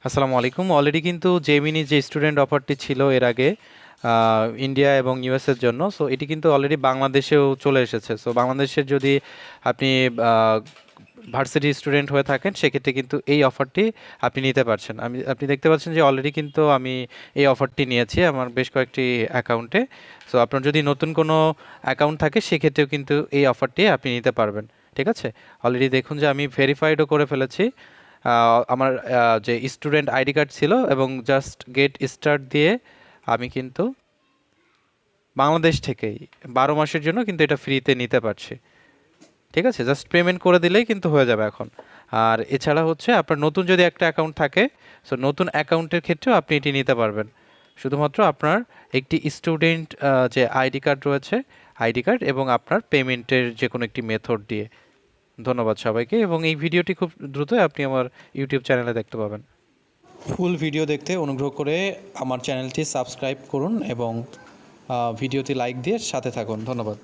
আসসালামু আলাইকুম। অলরেডি কিন্তু জেমিনি যে স্টুডেন্ট অফারটি ছিল এর আগে ইন্ডিয়া এবং ইউএসের জন্য, সো এটি কিন্তু অলরেডি বাংলাদেশেও চলে এসেছে। সো বাংলাদেশের যদি আপনি ভার্সিটি স্টুডেন্ট হয়ে থাকেন সেক্ষেত্রে কিন্তু এই অফারটি আপনি নিতে পারছেন। আপনি দেখতে পাচ্ছেন যে অলরেডি কিন্তু আমি এই অফারটি নিয়েছি আমার বেশ কয়েকটি অ্যাকাউন্টে। সো আপনার যদি নতুন কোনো অ্যাকাউন্ট থাকে সেক্ষেত্রেও কিন্তু এই অফারটি আপনি নিতে পারবেন। ঠিক আছে, অলরেডি দেখুন যে আমি ভেরিফাইডও করে ফেলেছি। আমার যে স্টুডেন্ট আইডি কার্ড ছিল এবং জাস্ট গেট স্টার্ট দিয়ে আমি কিন্তু বাংলাদেশ থেকেই 12 মাসের জন্য কিন্তু এটা ফ্রিতে নিতে পারছি। ঠিক আছে, জাস্ট পেমেন্ট করে দিলেই কিন্তু হয়ে যাবে এখন। আর এছাড়া হচ্ছে আপনার নতুন যদি একটা অ্যাকাউন্ট থাকে, সো নতুন অ্যাকাউন্টের ক্ষেত্রেও আপনি এটি নিতে পারবেন, শুধুমাত্র আপনার একটি স্টুডেন্ট যে আইডি কার্ড রয়েছে, আইডি কার্ড এবং আপনার পেমেন্টের যে কোনো একটি মেথড দিয়ে। ধন্যবাদ সবাইকে, এবং এই ভিডিওটি খুব দ্রুতই আপনি আমার ইউটিউব চ্যানেলে দেখতে পাবেন। ফুল ভিডিও দেখতে অনুগ্রহ করে আমার চ্যানেলটি সাবস্ক্রাইব করুন এবং ভিডিওটি লাইক দিয়ে সাথে থাকুন। ধন্যবাদ।